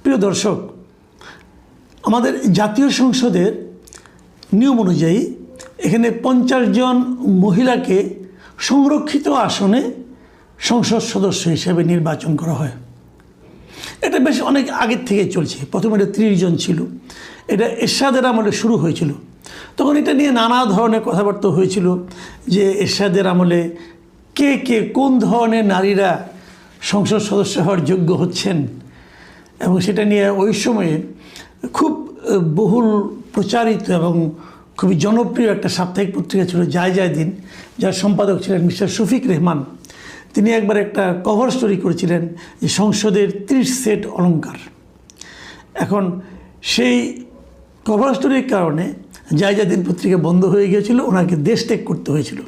প্রিয় দর্শক, আমাদের জাতীয় সংসদের নিয়ম অনুযায়ী এখানে 50 জন মহিলাকে সংরক্ষিত আসনে সংসদ সদস্য হিসেবে নির্বাচন করা হয়। এটা বেশ অনেক আগের থেকে চলছে। প্রথমে এটা 30 জন ছিল, এটা এরশাদের আমলে শুরু হয়েছিল। তখন এটা নিয়ে নানা ধরনের কথাবার্তা হয়েছিল যে এরশাদের আমলে কে কে কোন ধরনের নারীরা সংসদ সদস্য হওয়ার যোগ্য হচ্ছেন, এবং সেটা নিয়ে ওই সময়ে খুব বহুল প্রচারিত এবং খুবই জনপ্রিয় একটা সাপ্তাহিক পত্রিকা ছিল যায় যায় দিন, যার সম্পাদক ছিলেন মিস্টার শফিক রেহমান। তিনি একবার একটা কভার স্টোরি করেছিলেন যে সংসদের 30 সেট অলংকার। এখন সেই কভার স্টোরির কারণে যায় যায় দিন পত্রিকা বন্ধ হয়ে গিয়েছিল, ওনাকে দেশ ত্যাগ করতে হয়েছিল।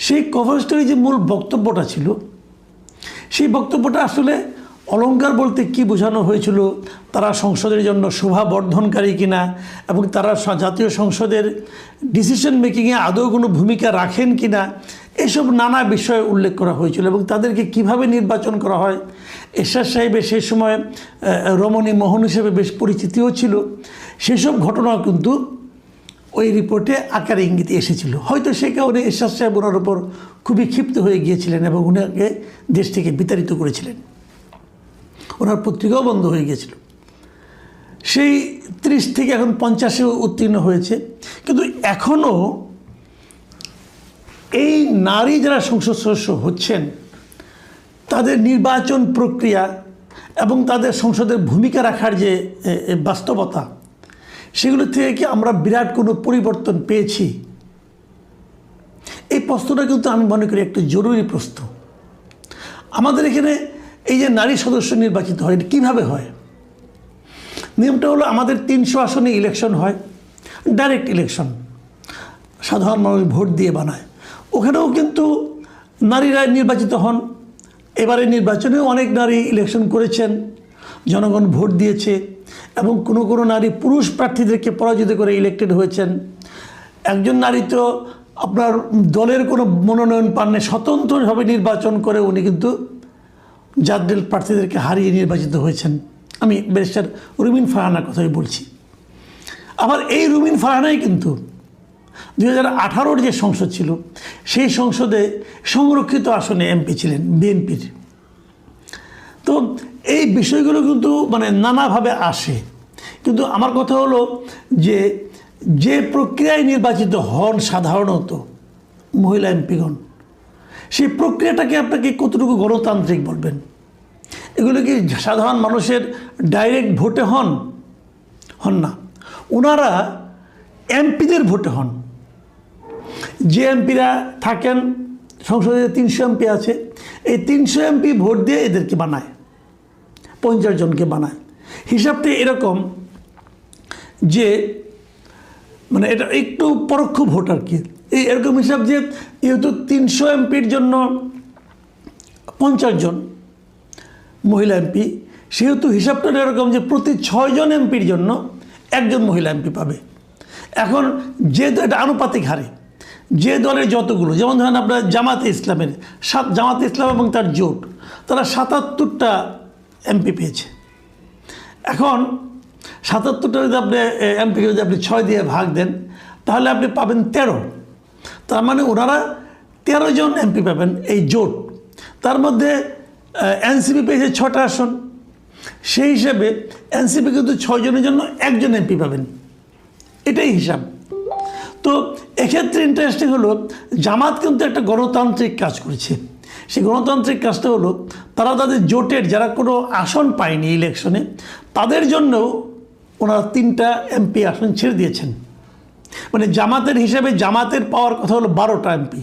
সেই কভার স্টোরি যে মূল বক্তব্যটা ছিল, সেই বক্তব্যটা আসলে অলংকার বলতে কি বোঝানো হয়েছিল, তারা সংসদের জন্য শোভা বর্ধনকারী কিনা, এবং তারা জাতীয় সংসদের ডিসিশন মেকিংয়ে আদৌ কোনো ভূমিকা রাখেন কিনা, এসব নানা বিষয় উল্লেখ করা হয়েছিল। এবং তাদেরকে কিভাবে নির্বাচন করা হয়, এরশাদ সাহেবের সেই সময় রমণী মোহন হিসেবে বেশ পরিচিতিও ছিল। সেসব ঘটনাও কিন্তু ওই রিপোর্টে আকারে ইঙ্গিতে এসেছিল। হয়তো সে কারণে এরশাদ সাহেব ওনার উপর খুবই ক্ষিপ্ত হয়ে গিয়েছিলেন এবং উনাকে দেশ থেকে বিতাড়িত করেছিলেন। ওনার পত্রিকাও বন্ধ হয়ে গিয়েছিল। সেই 30 থেকে এখন 50-এ উত্তীর্ণ হয়েছে। কিন্তু এখনও এই নারী যারা সংসদ সদস্য হচ্ছেন, তাদের নির্বাচন প্রক্রিয়া এবং তাদের সংসদের ভূমিকা রাখার যে বাস্তবতা, সেগুলো থেকে কি আমরা বিরাট কোনো পরিবর্তন পেয়েছি? এই প্রশ্নটা কিন্তু আমি মনে করি একটা জরুরি প্রশ্ন। আমাদের এখানে এই যে নারী সদস্য নির্বাচিত হয়, এটা কীভাবে হয়? নিয়মটা হলো আমাদের 300 আসনে ইলেকশন হয়, ডাইরেক্ট ইলেকশন, সাধারণ মানুষ ভোট দিয়ে বানায়। ওখানেও কিন্তু নারীরা নির্বাচিত হন। এবারে নির্বাচনেও অনেক নারী ইলেকশন করেছেন, জনগণ ভোট দিয়েছে, এবং কোনো কোনো নারী পুরুষ প্রার্থীদেরকে পরাজিত করে ইলেক্টেড হয়েছেন। একজন নারী তো আপনার দলের কোনো মনোনয়ন পাননি, স্বতন্ত্রভাবে নির্বাচন করে উনি কিন্তু জাতীয় প্রার্থীদেরকে হারিয়ে নির্বাচিত হয়েছেন। আমি ব্যারিস্টার রুমিন ফারহানার কথাই বলছি। আবার এই রুমিন ফারহানাই কিন্তু 2018-র যে সংসদ ছিল, সেই সংসদে সংরক্ষিত আসনে এমপি ছিলেন বিএনপির। তো এই বিষয়গুলো কিন্তু নানাভাবে আসে। কিন্তু আমার কথা হলো যে প্রক্রিয়ায় নির্বাচিত হন সাধারণত মহিলা এমপিগণ, সেই প্রক্রিয়াটাকে আপনাকে কতটুকু গণতান্ত্রিক বলবেন? এগুলো কি সাধারণ মানুষের ডাইরেক্ট ভোটে হন না, ওনারা এমপিদের ভোটে হন। যে এমপিরা থাকেন সংসদে, 300 এমপি আছে, এই 300 এমপি ভোট দিয়ে এদেরকে বানায়, 50 জনকে বানায়। হিসাবটা এরকম যে এটা একটু পরোক্ষ ভোট আর কি। এরকম হিসাব যে যেহেতু 300 এমপির জন্য 50 জন মহিলা এমপি, সেহেতু হিসাবটা এরকম যে প্রতি 6 জন এমপির জন্য 1 জন মহিলা এমপি পাবে। এখন যে এটা আনুপাতিক হারে যে দলের যতগুলো, যেমন ধরেন আপনার জামাতে ইসলামের জামাতে ইসলাম এবং তার জোট, তারা 77টা এমপি পেয়েছে। এখন 77টা যদি আপনি এমপিকে যদি আপনি 6 দিয়ে ভাগ দেন, তাহলে আপনি পাবেন 13। তার মানে ওনারা 13 জন এমপি পাবেন এই জোট। তার মধ্যে এনসিপি পেয়েছে 6টা আসন, সেই হিসাবে এনসিপি কিন্তু 6 জনের জন্য 1 জন এমপি পাবেন, এটাই হিসাব। তো এক্ষেত্রে ইন্টারেস্টিং হলো জামাত কিন্তু একটা গণতান্ত্রিক কাজ করেছে। সেই গণতান্ত্রিক কাজটা হলো তারা তাদের জোটের যারা কোনো আসন পায়নি ইলেকশনে, তাদের জন্যও ওনারা 3টা এমপি আসন ছেড়ে দিয়েছেন। জামাতের হিসাবে জামাতের পাওয়ার কথা হলো 12টা এমপি,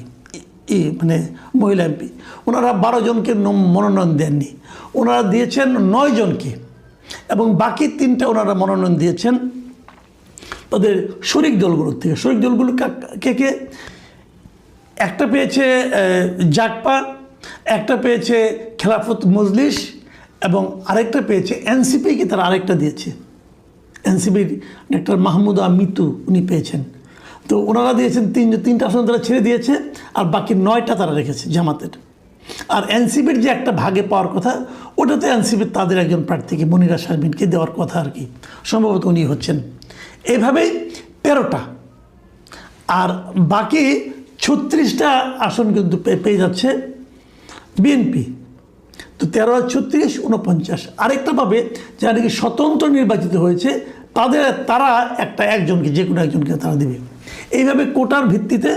মহিলা এমপি। ওনারা 12 জনকে মনোনয়ন দেননি, ওনারা দিয়েছেন 9 জনকে, এবং বাকি 3টা ওনারা মনোনয়ন দিয়েছেন তাদের শরিক দলগুলোর থেকে। শরিক দলগুলো কে? একটা পেয়েছে জাগপা, একটা পেয়েছে খেলাফত মজলিস, এবং আরেকটা পেয়েছে এনসিপিকে তারা আরেকটা দিয়েছে। এনসিপির ডক্টর মাহমুদা মিতু উনি পেয়েছেন। তো ওনারা দিয়েছেন 3টা আসন তারা ছেড়ে দিয়েছে, আর বাকি 9টা তারা রেখেছে জামাতের। আর এনসিপির যে একটা ভাগে পাওয়ার কথা, ওটাতে এনসিপির তাদের একজন প্রার্থীকে মনিরা শারমিনকে দেওয়ার কথা আর কি, সম্ভবত উনি হচ্ছেন। এইভাবেই 13টা, আর বাকি 36টা আসন কিন্তু পেয়ে যাচ্ছে বিএনপি। তো 13 আর 36 49। আরেকটা পাবে যারা নাকি স্বতন্ত্র নির্বাচিত হয়েছে, তারা একজনকে, যে কোনো একজনকে তারা দেবে। এইভাবে কোটার ভিত্তিতে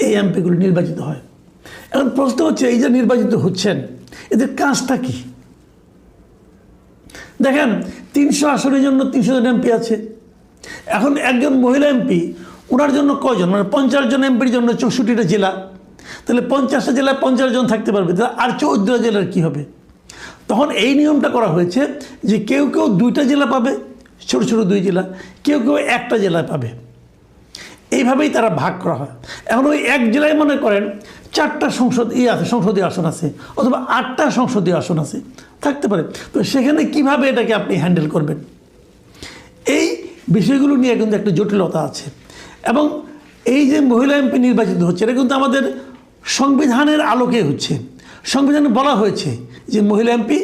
এই এমপিগুলো নির্বাচিত হয়। এখন প্রশ্ন হচ্ছে, এই যে নির্বাচিত হচ্ছেন, এদের কাজটা কি? দেখেন, 300 আসনের জন্য 300 জন এমপি আছে। এখন একজন মহিলা এমপি, ওনার জন্য কয়জন, মানে 50 জন এমপির জন্য 64টা জেলা, তাহলে 50টা জেলায় 50 জন থাকতে পারবে, তাহলে আর 14 জেলার কী হবে? তখন এই নিয়মটা করা হয়েছে যে কেউ 2টা জেলা পাবে, ছোটো ছোটো 2 জেলা, কেউ একটা জেলায় পাবে। এইভাবেই তারা ভাগ করা হয়। এখন ওই এক জেলায় মনে করেন 4টা সংসদীয় আসন আছে, অথবা 8টা সংসদীয় আসন আছে, থাকতে পারে। তো সেখানে কিভাবে এটাকে আপনি হ্যান্ডেল করবেন, এই বিষয়গুলো নিয়ে কিন্তু একটা জটিলতা আছে। এবং এই যে মহিলা এমপি নির্বাচিত হচ্ছে, এটা কিন্তু আমাদের সংবিধানের আলোকে হচ্ছে। সংবিধানে বলা হয়েছে যে মহিলা এমপি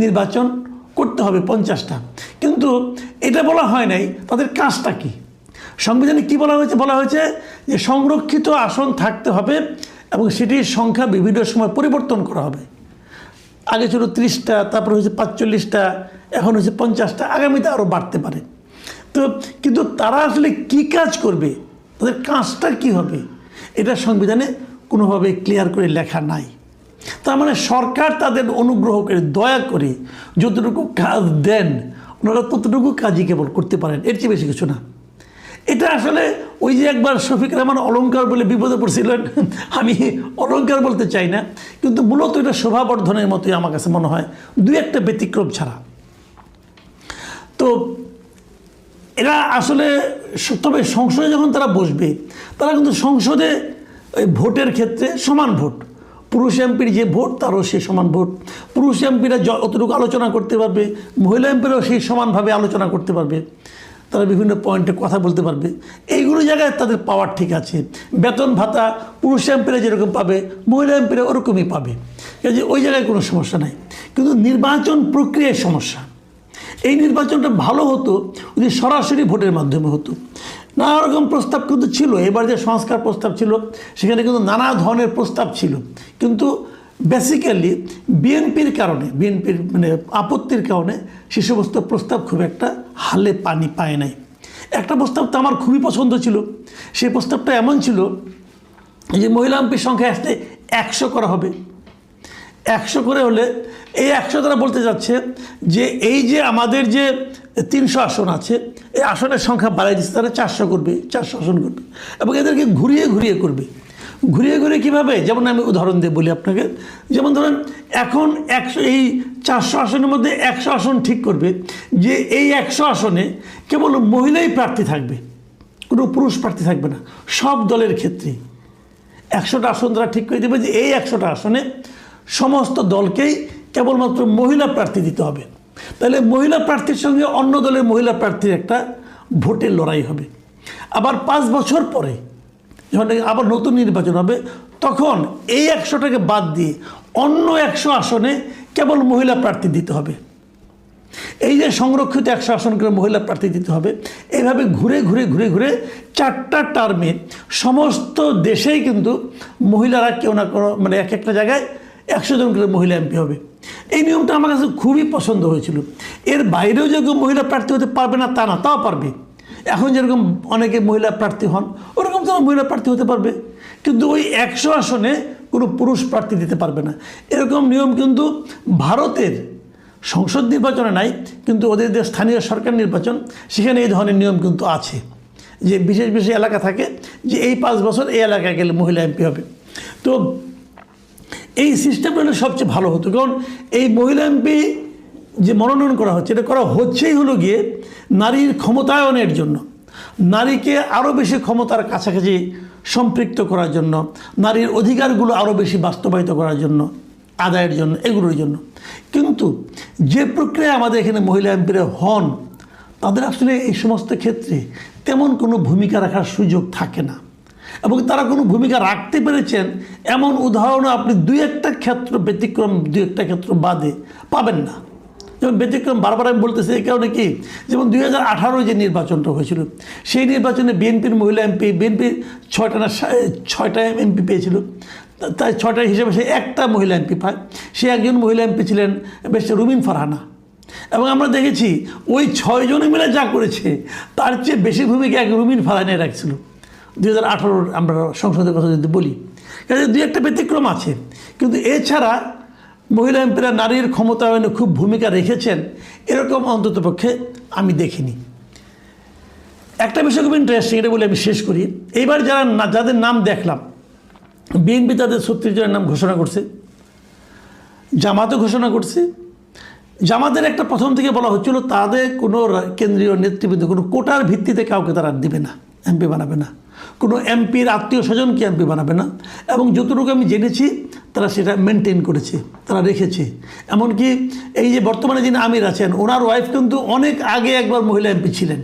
নির্বাচন করতে হবে 50টা, কিন্তু এটা বলা হয় নাই তাদের কাজটা কি। সংবিধানে কি বলা হয়েছে? বলা হয়েছে যে সংরক্ষিত আসন থাকতে হবে এবং সেটির সংখ্যা বিভিন্ন সময় পরিবর্তন করা হবে। আগে ছিল 30টা, তারপরে হয়েছে 45টা, এখন হয়েছে 50টা, আগামীতে আরও বাড়তে পারে। তো কিন্তু তারা আসলে কি কাজ করবে, তাদের কাজটা কি হবে, এটা সংবিধানে কোনোভাবে ক্লিয়ার করে লেখা নাই। তার মানে সরকার তাদের অনুগ্রহ করে, দয়া করে যতটুকু কাজ দেন, ওনারা ততটুকু কাজই কেবল করতে পারেন, এর চেয়ে বেশি কিছু না। এটা আসলে ওই যে একবার শফিক রহমান অলংকার বলে বিপদে পড়ছিলেন, আমি অলংকার বলতে চাই না, কিন্তু মূলত এটা শোভাবর্ধনের মতোই আমার কাছে মনে হয়, 2-1টা ব্যতিক্রম ছাড়া। তো এরা আসলে, তবে সংসদে যখন তারা বসবে, তারা কিন্তু সংসদে ভোটের ক্ষেত্রে সমান ভোট, পুরুষ এমপির যে ভোট তারও সেই সমান ভোট, পুরুষ এমপিরা অতটুকু আলোচনা করতে পারবে, মহিলা এমপিরাও সেই সমানভাবে আলোচনা করতে পারবে, তারা বিভিন্ন পয়েন্টে কথা বলতে পারবে। এইগুলো জায়গায় তাদের পাওয়ার ঠিক আছে। বেতন ভাতা পুরুষ এমপিরা যেরকম পাবে, মহিলা এমপিরা ওরকমই পাবে, কাজে ওই জায়গায় কোনো সমস্যা নাই। কিন্তু নির্বাচন প্রক্রিয়ায় সমস্যা। এই নির্বাচনটা ভালো হতো যদি সরাসরি ভোটের মাধ্যমে হতো। নানা রকম প্রস্তাব কিন্তু ছিল, এবার যে সংস্কার প্রস্তাব ছিল সেখানে কিন্তু নানা ধরনের প্রস্তাব ছিল, কিন্তু বেসিক্যালি বিএনপির মানে আপত্তির কারণে সে সমস্ত প্রস্তাব খুব একটা হালে পানি পায় নাই। একটা প্রস্তাব তো আমার খুবই পছন্দ ছিল, সেই প্রস্তাবটা এমন ছিল যে মহিলা এমপির সংখ্যা আসলে 100 করা হবে। 100 করে হলে, এই 100 তারা বলতে যাচ্ছে যে এই যে আমাদের যে 300 আসন আছে, এই আসনের সংখ্যা বাড়াই দিচ্ছে, তারা 400 করবে, 400 আসন করবে, এবং এদেরকে ঘুরিয়ে ঘুরিয়ে করবে। ঘুরিয়ে ঘুরিয়ে কীভাবে? যেমন আমি উদাহরণ দিয়ে বলি আপনাকে, যেমন ধরেন এখন 100, এই 400 আসনের মধ্যে 100 আসন ঠিক করবে যে এই 100 আসনে কেবল মহিলাই প্রার্থী থাকবে, কোনো পুরুষ প্রার্থী থাকবে না। সব দলের ক্ষেত্রে 100টা আসন তারা ঠিক করে দেবে যে এই 100টা আসনে সমস্ত দলকেই কেবলমাত্র মহিলা প্রার্থী দিতে হবে। তাহলে মহিলা প্রার্থীর সঙ্গে অন্য দলের মহিলা প্রার্থীর একটা ভোটের লড়াই হবে। আবার 5 বছর পরে যখন আবার নতুন নির্বাচন হবে, তখন এই 100টাকে বাদ দিয়ে অন্য 100 আসনে কেবল মহিলা প্রার্থী দিতে হবে। এই যে সংরক্ষিত 100 আসন করে মহিলা প্রার্থী দিতে হবে, এইভাবে ঘুরে ঘুরে ঘুরে ঘুরে 4টা টার্মে সমস্ত দেশেই কিন্তু মহিলারা কেউ না কোনো, মানে এক একটা জায়গায় 100 জন করে মহিলা এমপি হবে। এই নিয়মটা আমার কাছে খুবই পছন্দ হয়েছিল। এর বাইরেও যে মহিলা প্রার্থী হতে পারবে না তা না, তাও পারবে। এখন যেরকম অনেকে মহিলা প্রার্থী হন, ওরকম তারা মহিলা প্রার্থী হতে পারবে, কিন্তু ওই 100 আসনে কোনো পুরুষ প্রার্থী দিতে পারবে না। এরকম নিয়ম কিন্তু ভারতের সংসদ নির্বাচনে নাই, কিন্তু ওদের যে স্থানীয় সরকার নির্বাচন, সেখানে এই ধরনের নিয়ম কিন্তু আছে, যে বিশেষ বিশেষ এলাকা থাকে যে এই 5 বছর এই এলাকায় গেলে মহিলা এমপি হবে। তো এই সিস্টেমটা হলে সবচেয়ে ভালো হতো, কারণ এই মহিলা এমপি যে মনোনয়ন করা হচ্ছে, এটা করা হচ্ছেই হলো গিয়ে নারীর ক্ষমতায়নের জন্য, নারীকে আরও বেশি ক্ষমতার কাছাকাছি সম্পৃক্ত করার জন্য, নারীর অধিকারগুলো আরও বেশি বাস্তবায়িত করার জন্য, আদায়ের জন্য, এগুলোর জন্য। কিন্তু যে প্রক্রিয়া আমাদের এখানে মহিলা এমপিরা হন, তাদের আসলে এই সমস্ত ক্ষেত্রে তেমন কোনো ভূমিকা রাখার সুযোগ থাকে না। এবং তারা কোনো ভূমিকা রাখতে পেরেছেন এমন উদাহরণও আপনি দুই একটা ক্ষেত্র বাদে পাবেন না। যেমন ব্যতিক্রম বারবার আমি বলতেছি এই কারণে কি, যেমন 2018 যে নির্বাচনটা হয়েছিল, সেই নির্বাচনে বিএনপির মহিলা এমপি, বিএনপি 6টা এমপি পেয়েছিল, তাই 6টা হিসেবে সে একটা মহিলা এমপি পায়। সে একজন মহিলা এমপি ছিলেন বেশ রুমিন ফারহানা। এবং আমরা দেখেছি ওই 6 জনে মিলে যা করেছে তার চেয়ে বেশি ভূমিকা এক রুমিন ফারহানায় রাখছিল 2018 আমরা সংসদের কথা যদি বলি। কাজে দুই একটা ব্যতিক্রম আছে, কিন্তু এছাড়া মহিলা এমপিরা নারীর ক্ষমতায়নে খুব ভূমিকা রেখেছেন এরকম অন্ততপক্ষে আমি দেখিনি। একটা বিষয় খুব ইন্টারেস্টিং, এটা বলে আমি শেষ করি। এইবার যাদের নাম দেখলাম, বিএনপি তাদের 36 জনের নাম ঘোষণা করছে, জামাতও ঘোষণা করছে। জামাতের একটা প্রথম থেকে বলা হচ্ছিল তাদের কোনো কেন্দ্রীয় নেতৃবৃন্দ কোনো কোটার ভিত্তিতে কাউকে তারা দিবে না, এমপি বানাবে না, কোনো এমপির আত্মীয় স্বজনকে এমপি বানাবে না। এবং যতটুকু আমি জেনেছি তারা সেটা মেনটেন করেছে, তারা রেখেছে। এমনকি এই যে বর্তমানে যিনি আমির আছেন, ওনার ওয়াইফ কিন্তু অনেক আগে একবার মহিলা এমপি ছিলেন,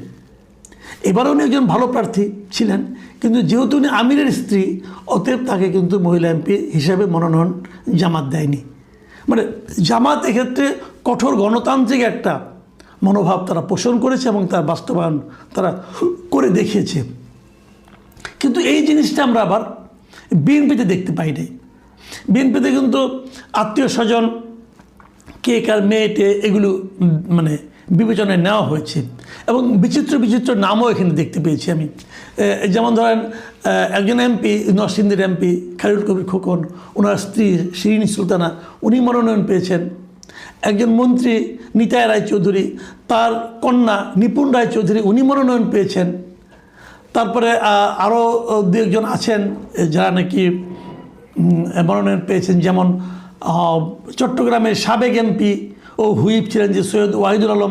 এবারও উনি একজন ভালো প্রার্থী ছিলেন, কিন্তু যেহেতু উনি আমিরের স্ত্রী, অতএব তাকে কিন্তু মহিলা এমপি হিসাবে মনোনয়ন জামাত দেয়নি। মানে জামাত এক্ষেত্রে কঠোর গণতান্ত্রিক একটা মনোভাব তারা পোষণ করেছে এবং তার বাস্তবায়ন তারা করে দেখিয়েছে। কিন্তু এই জিনিসটা আমরা আবার বিএনপিতে দেখতে পাই নাই। বিএনপিতে কিন্তু আত্মীয় স্বজন, কে কার মেয়েটে, এগুলো মানে বিবেচনায় নেওয়া হয়েছে এবং বিচিত্র বিচিত্র নামও এখানে দেখতে পেয়েছি আমি। যেমন ধরেন একজন এমপি, নরসিংদীর এমপি খায়রুল কবির খোকন, ওনার স্ত্রী শিরিন সুলতানা, উনি মনোনয়ন পেয়েছেন। একজন মন্ত্রী নিতাই রায়চৌধুরী, তার কন্যা নিপুণ রায়চৌধুরী, উনি মনোনয়ন পেয়েছেন। তারপরে আরও দু একজন আছেন যারা নাকি মনোনয়ন পেয়েছেন, যেমন চট্টগ্রামের সাবেক এমপি ও হুইপ ছিলেন যে সৈয়দ ওয়াহিদুল আলম,